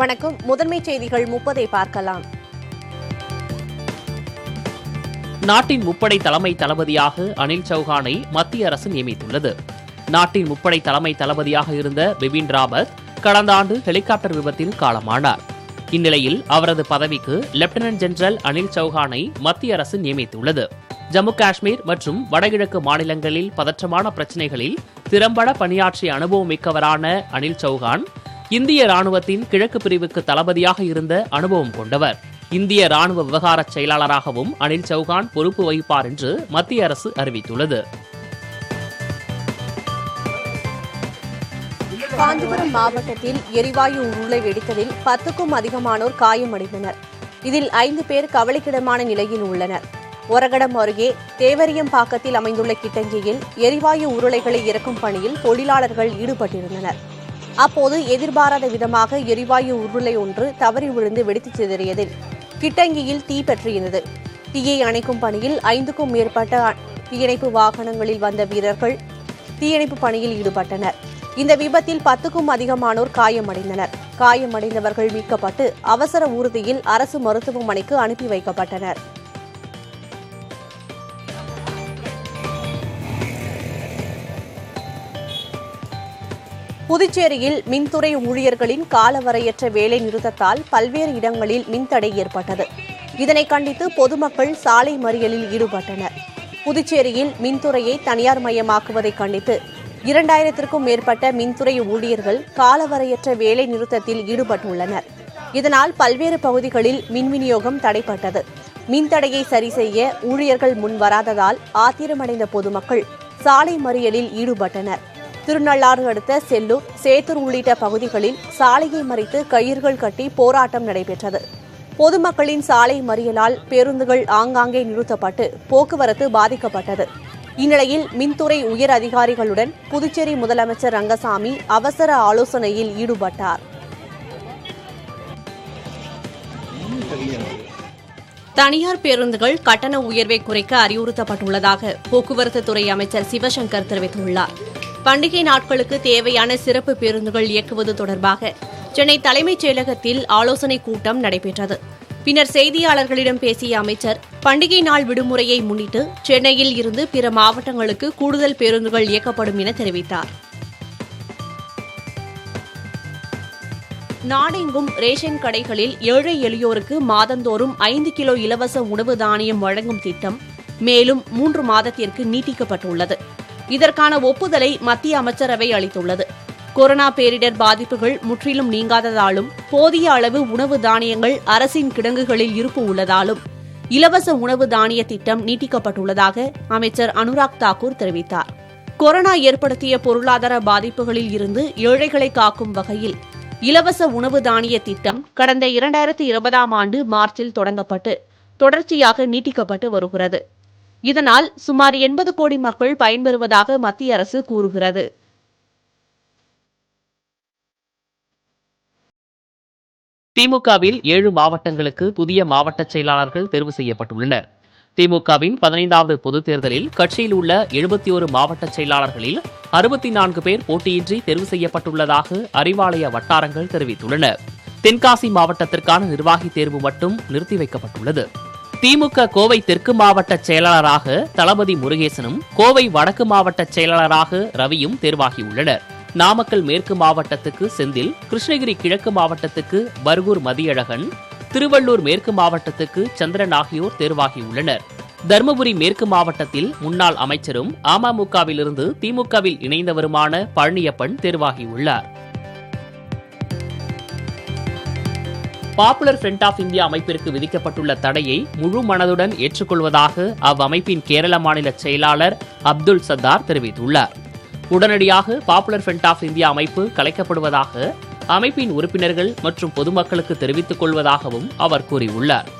வணக்கம். முதன்மை செய்திகள் 30 பார்க்கலாம். நாட்டின் முப்படை தலைமை தளபதியாக அனில் சௌஹானை மத்திய அரசு நியமித்துள்ளது. நாட்டின் முப்படை தலைமை தளபதியாக இருந்த பிபின் ராவத் கடந்த ஆண்டு ஹெலிகாப்டர் விபத்தில் காலமானார். இந்நிலையில் அவரது பதவிக்கு லெப்டினன்ட் ஜெனரல் அனில் சௌஹானை மத்திய அரசு நியமித்துள்ளது. ஜம்மு காஷ்மீர் மற்றும் வடகிழக்கு மாநிலங்களில் பதற்றமான பிரச்சினைகளில் திறம்பட பணியாற்றிய அனுபவம் மிக்கவரான அனில் சௌஹான் இந்திய ராணுவத்தின் கிழக்கு பிரிவுக்கு தளபதியாக இருந்த அனுபவம் கொண்டவர். இந்திய ராணுவ விவகார செயலாளராகவும் அனில் சௌஹான் பொறுப்பு வகிப்பார் என்று மத்திய அரசு அறிவித்துள்ளது. காஞ்சிபுரம் மாவட்டத்தில் எரிவாயு உருளை வெடித்ததில் 10க்கும் அதிகமானோர் காயமடைந்தனர். இதில் 5 பேர் கவலைக்கிடமான நிலையில் உள்ளனர். ஒரகடம் அருகே தேவரியம்பாக்கத்தில் அமைந்துள்ள கிட்டங்கியில் எரிவாயு உருளைகளை இறக்கும் பணியில் தொழிலாளர்கள் ஈடுபட்டிருந்தனர். அப்போது எதிர்பாராத விதமாக எரிவாயு உருளை ஒன்று தவறி விழுந்து வெடித்து சிதறியதில் கிட்டங்கியில் தீ பற்றியது. தீயை அணைக்கும் பணியில் 5க்கும் மேற்பட்ட தீயணைப்பு வாகனங்களில் வந்த வீரர்கள் தீயணைப்பு பணியில் ஈடுபட்டனர். இந்த விபத்தில் 10க்கும் அதிகமானோர் காயமடைந்தனர். காயமடைந்தவர்கள் மீட்கப்பட்டு அவசர ஊர்தியில் அரசு மருத்துவமனைக்கு அனுப்பி வைக்கப்பட்டனர். புதுச்சேரியில் மின்துறை ஊழியர்களின் காலவரையற்ற வேலை நிறுத்தத்தால் பல்வேறு இடங்களில் மின்தடை ஏற்பட்டது. இதனை கண்டித்து பொதுமக்கள் சாலை மறியலில் ஈடுபட்டனர். புதுச்சேரியில் மின்துறையை தனியார் மயமாக்குவதை கண்டித்து 2000க்கும் மேற்பட்ட மின்துறை ஊழியர்கள் காலவரையற்ற வேலை நிறுத்தத்தில் ஈடுபட்டுள்ளனர். இதனால் பல்வேறு பகுதிகளில் மின் விநியோகம் தடைப்பட்டது. மின்தடையை சரி செய்ய ஊழியர்கள் முன்வராததால் ஆத்திரமடைந்த பொதுமக்கள் சாலை மறியலில் ஈடுபட்டனர். திருநள்ளாறு அடுத்த செல்லூர், சேத்தூர் உள்ளிட்ட பகுதிகளில் சாலையை மறித்து கயிறுகள் கட்டி போராட்டம் நடைபெற்றது. பொதுமக்களின் சாலை மறியலால் பேருந்துகள் ஆங்காங்கே நிறுத்தப்பட்டு போக்குவரத்து பாதிக்கப்பட்டது. இந்நிலையில் மின்துறை உயர் அதிகாரிகளுடன் புதுச்சேரி முதலமைச்சர் ரங்கசாமி அவசர ஆலோசனையில் ஈடுபட்டார். தனியார் பேருந்துகள் கட்டண உயர்வை குறைக்க அறிவுறுத்தப்பட்டுள்ளதாக போக்குவரத்து துறை அமைச்சர் சிவசங்கர் தெரிவித்துள்ளார். பண்டிகை நாட்களுக்கு தேவையான சிறப்பு பேருந்துகள் இயக்குவது தொடர்பாக சென்னை தலைமைச் செயலகத்தில் ஆலோசனைக் கூட்டம் நடைபெற்றது. பின்னர் செய்தியாளர்களிடம் பேசிய அமைச்சர், பண்டிகை நாள் விடுமுறையை முன்னிட்டு சென்னையில் இருந்து பிற மாவட்டங்களுக்கு கூடுதல் பேருந்துகள் இயக்கப்படும் என தெரிவித்தார். நாடெங்கும் ரேஷன் கடைகளில் ஏழை எளியோருக்கு மாதந்தோறும் 5 கிலோ இலவச உணவு தானியம் வழங்கும் திட்டம் மேலும் 3 மாதத்திற்கு நீட்டிக்கப்பட்டுள்ளது. இதற்கான ஒப்புதலை மத்திய அமைச்சரவை அளித்துள்ளது. கொரோனா பேரிடர் பாதிப்புகள் முற்றிலும் நீங்காததாலும் போதிய அளவு உணவு தானியங்கள் அரசின் கிடங்குகளில் இருப்பு உள்ளதாலும் இலவச உணவு தானிய திட்டம் நீட்டிக்கப்பட்டுள்ளதாக அமைச்சர் அனுராக் தாக்கூர் தெரிவித்தார். கொரோனா ஏற்படுத்திய பொருளாதார பாதிப்புகளில் இருந்து ஏழைகளை காக்கும் வகையில் இலவச உணவு தானிய திட்டம் கடந்த 2020ஆம் ஆண்டு மார்ச்சில் தொடங்கப்பட்டு தொடர்ச்சியாக நீட்டிக்கப்பட்டு வருகிறது. இதனால் சுமார் 80 கோடி மக்கள் பயன்பெறுவதாக மத்திய அரசு கூறுகிறது. திமுகவில் 7 மாவட்டங்களுக்கு புதிய மாவட்ட செயலாளர்கள் தேர்வு செய்யப்பட்டுள்ளனர். திமுகவின் 15வது பொதுத் தேர்தலில் கட்சியில் உள்ள 71 மாவட்ட செயலாளர்களில் 64 பேர் போட்டியின்றி தேர்வு செய்யப்பட்டுள்ளதாக அறிவாலய வட்டாரங்கள் தெரிவித்துள்ளன. தென்காசி மாவட்டத்திற்கான நிர்வாகி தேர்வு மட்டும் நிறுத்தி வைக்கப்பட்டுள்ளது. திமுக கோவை தெற்கு மாவட்ட செயலாளராக தளபதி முருகேசனும் கோவை வடக்கு மாவட்ட செயலாளராக ரவியும் தேர்வாகியுள்ளனர். நாமக்கல் மேற்கு மாவட்டத்துக்கு செந்தில், கிருஷ்ணகிரி கிழக்கு மாவட்டத்துக்கு பர்கூர் மதியழகன், திருவள்ளூர் மேற்கு மாவட்டத்துக்கு சந்திரன் ஆகியோர் தேர்வாகியுள்ளனர். தருமபுரி மேற்கு மாவட்டத்தில் முன்னாள் அமைச்சரும் அமமுகவிலிருந்து திமுகவில் இணைந்தவருமான பழனியப்பன் தேர்வாகியுள்ளார். பாப்புலர் ஃப்ரண்ட் ஆஃப் இந்தியா அமைப்பிற்கு விதிக்கப்பட்டுள்ள தடையை முழு மனதுடன் ஏற்றுக்கொள்வதாக அவ்வமைப்பின் கேரள மாநில செயலாளர் அப்துல் சத்தார் தெரிவித்துள்ளார். உடனடியாக பாப்புலர் ஃப்ரண்ட் ஆஃப் இந்தியா அமைப்பு கலைக்கப்படுவதாக அமைப்பின் உறுப்பினர்கள் மற்றும் பொதுமக்களுக்கு தெரிவித்துக் கொள்வதாகவும் அவர் கூறியுள்ளார்.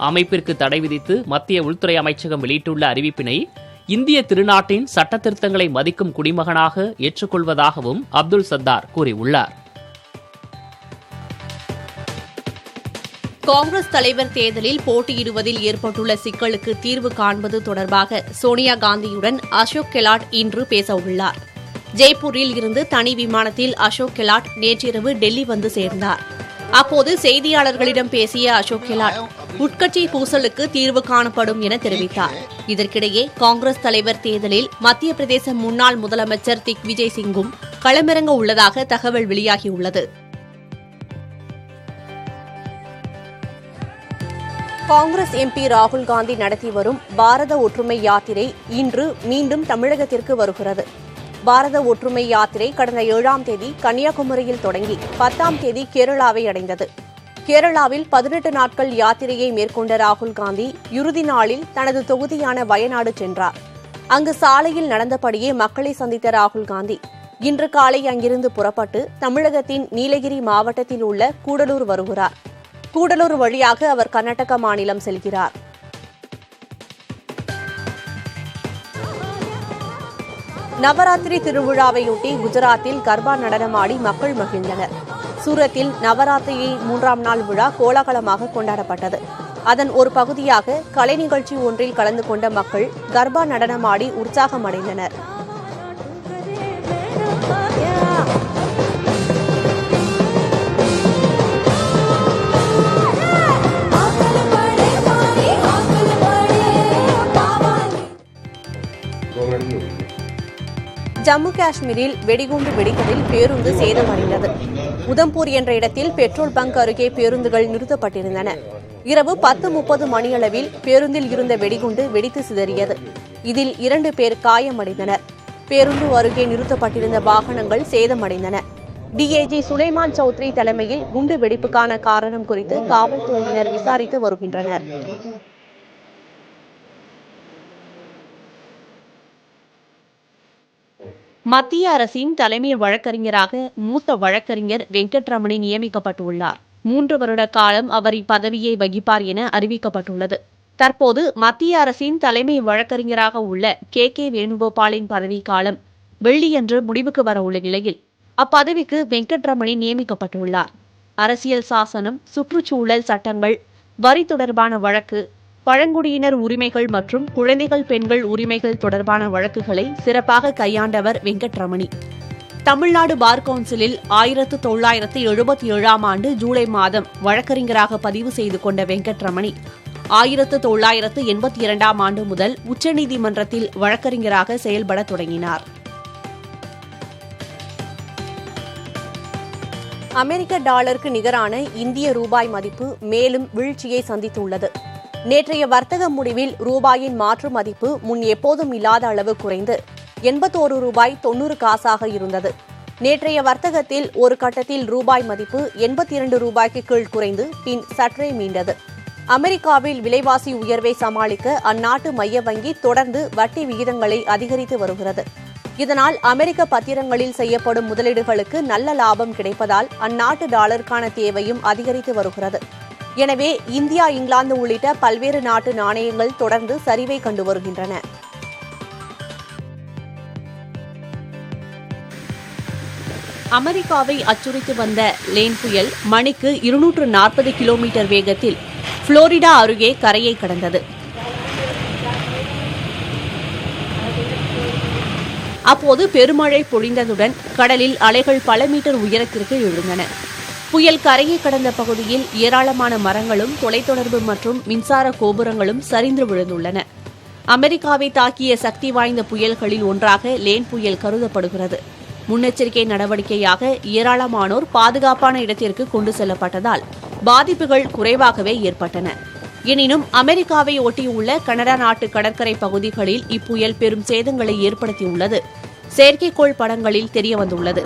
அமைப்பிற்கு தடை விதித்து மத்திய உள்துறை அமைச்சகம் வெளியிட்டுள்ள அறிவிப்பினை இந்திய திருநாட்டின் சட்ட திருத்தங்களை மதிக்கும் குடிமகனாக ஏற்றுக்கொள்வதாகவும் அப்துல் சத்தார் கூறியுள்ளார். காங்கிரஸ் தலைவர் தேர்தலில் போட்டியிடுவதில் ஏற்பட்டுள்ள சிக்கலுக்கு தீர்வு காண்பது தொடர்பாக சோனியா காந்தியுடன் அசோக் கெலாட் இன்று பேசவுள்ளார். ஜெய்ப்பூரில் இருந்து தனி விமானத்தில் அசோக் கெலாட் நேற்றிரவு டெல்லி வந்து சேர்ந்தார். அப்போது செய்தியாளர்களிடம் பேசிய அசோக் கெலாட் உட்கட்சி பூசலுக்கு தீர்வு காணப்படும் என தெரிவித்தார். இதற்கிடையே காங்கிரஸ் தலைவர் தேர்தலில் மத்திய பிரதேச முன்னாள் முதலமைச்சர் திக்விஜய் சிங்கும் களமிறங்க உள்ளதாக தகவல் வெளியாகியுள்ளது. காங்கிரஸ் எம்பி ராகுல் காந்தி நடத்தி வரும் பாரத ஒற்றுமை யாத்திரை இன்று மீண்டும் தமிழகத்திற்கு வருகிறது. பாரத ஒற்றுமை யாத்திரை கடந்த 7ஆம் தேதி கன்னியாகுமரியில் தொடங்கி 10ஆம் தேதி கேரளாவை அடைந்தது. கேரளாவில் 18 நாட்கள் யாத்திரையை மேற்கொண்ட ராகுல் காந்தி இறுதி நாளில் தனது தொகுதியான வயநாடு சென்றார். அங்கு சாலையில் நடந்தபடியே மக்களை சந்தித்த ராகுல் காந்தி இன்று காலை அங்கிருந்து புறப்பட்டு தமிழகத்தின் நீலகிரி மாவட்டத்தில் உள்ள கூடலூர் வருகிறார். கூடலூர் வழியாக அவர் கர்நாடக மாநிலம் செல்கிறார். நவராத்திரி திருவிழாவையொட்டி குஜராத்தில் கர்பா நடனமாடி மக்கள் மகிழ்ந்தனர். சூரத்தில் நவராத்திரியை 3ஆம் நாள் விழா கோலாகலமாக கொண்டாடப்பட்டது. அதன் ஒரு பகுதியாக கலை நிகழ்ச்சி ஒன்றில் கலந்து கொண்ட மக்கள் கர்பா நடனமாடி உற்சாகமடைந்தனர். ஜம்மு காஷ்மீரில் வெடிகுண்டு வெடித்ததில் பேருந்து சேதமடைந்தது. உதம்பூர் என்ற இடத்தில் பெட்ரோல் பங்க் அருகே பேருந்துகள் நிறுத்தப்பட்டிருந்தன. இரவு 10:30 மணியளவில் பேருந்தில் இருந்த வெடிகுண்டு வெடித்து சிதறியது. இதில் 2 பேர் காயமடைந்தனர். பேருந்து அருகே நிறுத்தப்பட்டிருந்த வாகனங்கள் சேதமடைந்தன. டிஐஜி சுலைமான் சௌத்ரி தலைமையில் குண்டு வெடிப்புக்கான காரணம் குறித்து காவல்துறையினர் விசாரித்து வருகின்றனர். மத்திய அரசின் தலைமை வழக்கறிஞராக மூத்த வழக்கறிஞர் வெங்கட்ரமணி நியமிக்கப்பட்டுள்ளார். 3 வருட காலம் அவர் இப்பதவியை வகிப்பார் என அறிவிக்கப்பட்டுள்ளது. தற்போது மத்திய அரசின் தலைமை வழக்கறிஞராக உள்ள கே வேணுகோபாலின் பதவிக்காலம் வெள்ளியன்று முடிவுக்கு வரவுள்ள நிலையில் அப்பதவிக்கு வெங்கட்ரமணி நியமிக்கப்பட்டுள்ளார். அரசியல் சாசனம், சுற்றுச்சூழல் சட்டங்கள், வரி தொடர்பான வழக்கு, பழங்குடியினர் உரிமைகள் மற்றும் குழந்தைகள் பெண்கள் உரிமைகள் தொடர்பான வழக்குகளை சிறப்பாக கையாண்டவர் வெங்கட்ரமணி. தமிழ்நாடு பார் கவுன்சிலில் 1977ஆம் ஆண்டு ஜூலை மாதம் வழக்கறிஞராக பதிவு செய்து கொண்ட வெங்கட்ரமணி 1982ஆம் ஆண்டு முதல் உச்சநீதிமன்றத்தில் வழக்கறிஞராக செயல்பட தொடங்கினார். அமெரிக்க டாலருக்கு நிகரான இந்திய ரூபாய் மதிப்பு மேலும் வீழ்ச்சியை சந்தித்துள்ளது. நேற்றைய வர்த்தக முடிவில் ரூபாயின் மாற்று மதிப்பு முன் எப்போதும் இல்லாத அளவு குறைந்து 81 ரூபாய் 90 காசாக இருந்தது. நேற்றைய வர்த்தகத்தில் ஒரு கட்டத்தில் ரூபாய் மதிப்பு 82 ரூபாய்க்கு கீழ் குறைந்து பின் சற்றே மீண்டது. அமெரிக்காவில் விலைவாசி உயர்வை சமாளிக்க அந்நாட்டு மைய வங்கி தொடர்ந்து வட்டி விகிதங்களை அதிகரித்து வருகிறது. இதனால் அமெரிக்க பத்திரங்களில் செய்யப்படும் முதலீடுகளுக்கு நல்ல லாபம் கிடைப்பதால் அந்நாட்டு டாலருக்கான தேவையும் அதிகரித்து வருகிறது. எனவே இந்தியா, இங்கிலாந்து உள்ளிட்ட பல்வேறு நாட்டு நாணயங்கள் தொடர்ந்து சரிவை கண்டு வருகின்றன. அமெரிக்காவை அச்சுறுத்தி வந்த லேன் புயல் மணிக்கு 240 கிலோமீட்டர் வேகத்தில் புளோரிடா அருகே கரையை கடந்தது. அப்போது பெருமழை பொழிந்ததுடன் கடலில் அலைகள் பல மீட்டர் உயரத்திற்கு எழுந்தன. புயல் கரையை கடந்த பகுதியில் ஏராளமான மரங்களும் தொலைத்தொடர்பு மற்றும் மின்சார கோபுரங்களும் சரிந்து விழுந்துள்ளன. அமெரிக்காவை தாக்கிய சக்தி வாய்ந்த புயல்களில் ஒன்றாக லேன் புயல் கருதப்படுகிறது. முன்னெச்சரிக்கை நடவடிக்கையாக ஏராளமானோர் பாதுகாப்பான இடத்திற்கு கொண்டு செல்லப்பட்டதால் பாதிப்புகள் குறைவாகவே ஏற்பட்டன. எனினும் அமெரிக்காவை ஒட்டியுள்ள கனடா நாட்டு கடற்கரை பகுதிகளில் இப்புயல் பெரும் சேதங்களை ஏற்படுத்தியுள்ளது செயற்கைக்கோள் படங்களில் தெரியவந்துள்ளது.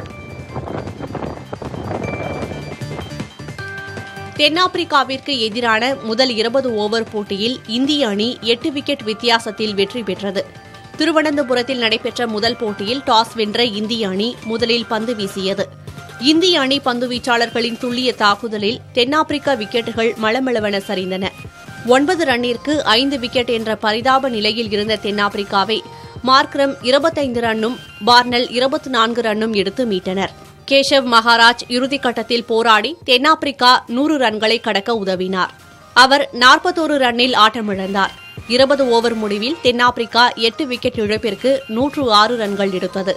தென்னாப்பிரிக்காவிற்கு எதிரான முதல் 20 ஓவர் போட்டியில் இந்திய அணி 8 விக்கெட் வித்தியாசத்தில் வெற்றி பெற்றது. திருவனந்தபுரத்தில் நடைபெற்ற முதல் போட்டியில் டாஸ் வென்ற இந்திய அணி முதலில் பந்து வீசியது. இந்திய அணி பந்துவீச்சாளர்களின் துல்லிய தாக்குதலில் தென்னாப்பிரிக்க விக்கெட்டுகள் மளமளவென சரிந்தன. 9 ரன்னிற்கு 5 விக்கெட் என்ற பரிதாப நிலையில் இருந்த தென்னாப்பிரிக்காவை மார்க்ரம் 25 ரன்னும் பார்னல் 24 ரன்னும் எடுத்து மீட்டனர். கேஷவ் மகாராஜ் இறுதிக்கட்டத்தில் போராடி தென்னாப்பிரிக்கா 100 ரன்களை கடக்க உதவினார். அவர் 41 ரன்னில் ஆட்டமிழந்தார். 20 ஓவர் முடிவில் தென்னாப்பிரிக்கா 8 விக்கெட் இழப்பிற்கு 106 ரன்கள் எடுத்தது.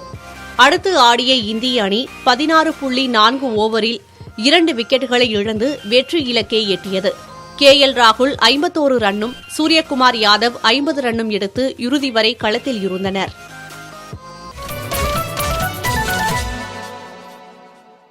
அடுத்து ஆடிய இந்திய அணி 16.4 ஓவரில் 2 விக்கெட்டுகளை இழந்து வெற்றி இலக்கை எட்டியது. KL ராகுல் 51 ரன்னும் சூரியகுமார் யாதவ் 50 ரன்னும் எடுத்து இறுதி வரை களத்தில் இருந்தனர்.